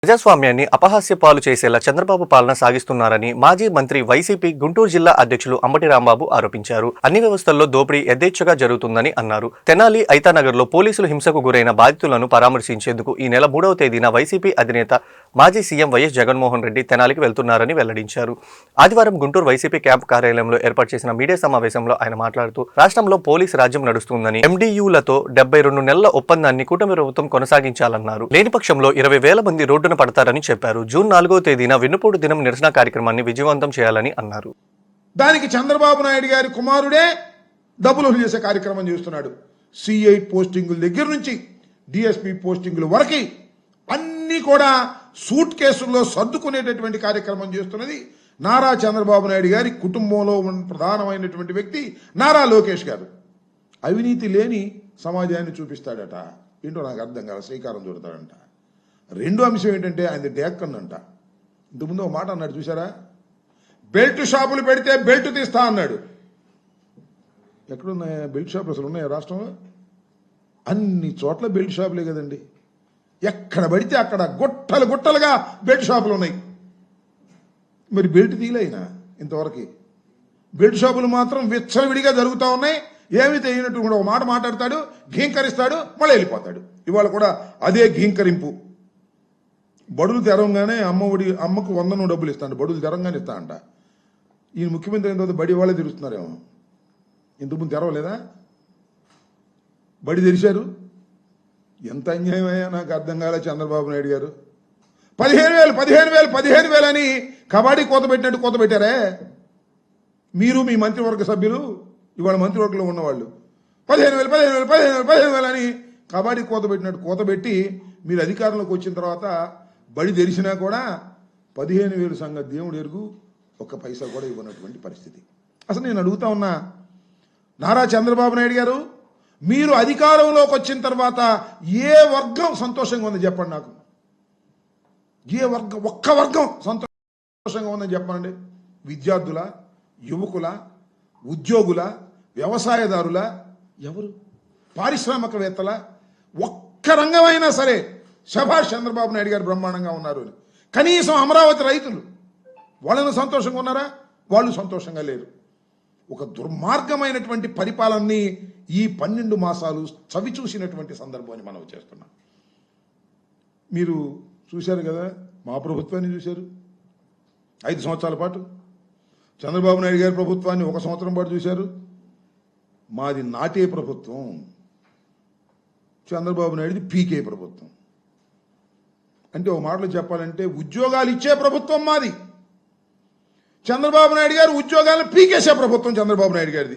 ప్రజాస్వామ్యాన్ని అపహాస్య పాలు చేసేలా చంద్రబాబు పాలన సాగిస్తున్నారని మాజీ మంత్రి వైసీపీ గుంటూరు జిల్లా అధ్యక్షులు అంబటి రాంబాబు ఆరోపించారు. అన్ని వ్యవస్థల్లో దోపిడీ యథేచ్ఛగా జరుగుతుందని అన్నారు. తెనాలి ఐతానగర్లో పోలీసులు హింసకు గురైన బాధితులను పరామర్శించేందుకు ఈ నెల 3వ తేదీన వైసీపీ అధినేత మాజీ సీఎం వైఎస్ జగన్మోహన్ రెడ్డి తెనాలికి వెళ్తున్నారని వెల్లడించారు. ఆదివారం గుంటూరు వైసీపీ క్యాంపు కార్యాలయంలో ఏర్పాటు చేసిన మీడియా సమావేశంలో ఆయన మాట్లాడుతూ రాష్ట్రంలో పోలీసు రాజ్యం నడుస్తుందని, ఎండీయూలతో 72 నెలల ఒప్పందాన్ని కూటమి ప్రభుత్వం కొనసాగించాలన్నారు. లేని పక్షంలో 20,000 మంది రోడ్డున పడతారని చెప్పారు. జూన్ 4వ తేదీన వెన్నుపోటు దినం నిరసన కార్యక్రమాన్ని విజయవంతం చేయాలని అన్నారు. దానికి చంద్రబాబు నాయుడు గారి కుమారుడే డబ్బులు చేసే కార్యక్రమం చేస్తున్నాడు. C8 పోస్టింగుల దగ్గర నుంచి డిఎస్పీ పోస్టింగుల వరకు అన్ని కూడా సూట్ కేసుల్లో సర్దుకునేటటువంటి కార్యక్రమం చేస్తున్నది నారా చంద్రబాబు నాయుడు గారి కుటుంబంలో ఉన్న ప్రధానమైనటువంటి వ్యక్తి నారా లోకేష్ గారు. అవినీతి లేని సమాజాన్ని చూపిస్తాడట. ఏంటో నాకు అర్థం కాదు. శ్రీకారం చుడతాడంట. రెండో అంశం ఏంటంటే ఆయన డేక్కన్నంట. ఇంతకుముందు ఒక మాట అన్నాడు చూసారా, బెల్ట్ షాపులు పెడితే బెల్ట్ తీస్తా అన్నాడు. ఎక్కడున్నాయా బెల్ట్ షాపులు? అసలు ఉన్నాయా రాష్ట్రంలో? అన్ని చోట్ల బెల్ట్ షాపులే కదండి. ఎక్కడ పడితే అక్కడ గుట్టలు గుట్టలుగా బెల్ట్ షాపులు ఉన్నాయి. మరి బెల్ట్ తీయలేనా ఇంతవరకు? బెల్ట్ షాపులు మాత్రం విచ్చలవిడిగా జరుగుతూ ఉన్నాయి. ఏమి తెలియనట్టు కూడా ఒక మాట మాట్లాడతాడు, ఘీంకరిస్తాడు, మళ్ళీ వెళ్ళిపోతాడు. ఇవాళ కూడా అదే ఘీంకరింపు. బడులు తెరవగానే అమ్మకు 100 డబ్బులు ఇస్తాడు. బడులు తెరంగానే ఇస్తా అంట. ఈయన ముఖ్యమంత్రి అయిన తర్వాత బడి వాళ్ళే తెరుస్తున్నారేమో. ఇంతకుముందు తెరవలేదా? బడి తెరిచారు. ఎంత అన్యాయమయ్యా నాకు అర్థం కాలే చంద్రబాబు నాయుడు గారు. 15,000 అని కబడ్డీ కోత పెట్టినట్టు కోత పెట్టారే మీరు, మీ మంత్రివర్గ సభ్యులు, ఇవాళ మంత్రివర్గంలో ఉన్నవాళ్ళు. 15,000 అని కబడ్డీ కోత పెట్టినట్టు కోత పెట్టి మీరు అధికారంలోకి వచ్చిన తర్వాత బడి తెరిచినా కూడా 15,000 సంగతి దేవుడు ఎరుగు, ఒక్క పైసా కూడా ఇవ్వనటువంటి పరిస్థితి. అసలు నేను అడుగుతా ఉన్నా, నారా చంద్రబాబు నాయుడు గారు, మీరు అధికారంలోకి వచ్చిన తర్వాత ఏ వర్గం సంతోషంగా ఉందని చెప్పండి నాకు. ఏ వర్గం, ఒక్క వర్గం సంతోషంగా ఉందని చెప్పండి. విద్యార్థుల, యువకుల, ఉద్యోగుల, వ్యవసాయదారుల, ఎవరు, పారిశ్రామికవేత్తల, ఒక్క రంగమైనా సరే శభాష్ చంద్రబాబు నాయుడు గారు బ్రహ్మాండంగా ఉన్నారు. కనీసం అమరావతి రైతులు వాళ్ళను సంతోషంగా ఉన్నారా? వాళ్ళు సంతోషంగా లేరు. ఒక దుర్మార్గమైనటువంటి పరిపాలనని ఈ 12 మాసాలు చవి చూసినటువంటి సందర్భాన్ని మనం చేస్తున్నాం. మీరు చూశారు కదా, మా ప్రభుత్వాన్ని చూశారు 5 సంవత్సరాల పాటు. చంద్రబాబు నాయుడు గారి ప్రభుత్వాన్ని 1 సంవత్సరం పాటు చూశారు. మాది నాటే ప్రభుత్వం, చంద్రబాబు నాయుడుది పీకే ప్రభుత్వం. అంటే ఒక మాటలో చెప్పాలంటే ఉద్యోగాలు ఇచ్చే ప్రభుత్వం మాది. చంద్రబాబు నాయుడు గారు ఉద్యోగాలను పీకేసే ప్రభుత్వం చంద్రబాబు నాయుడు గారిది.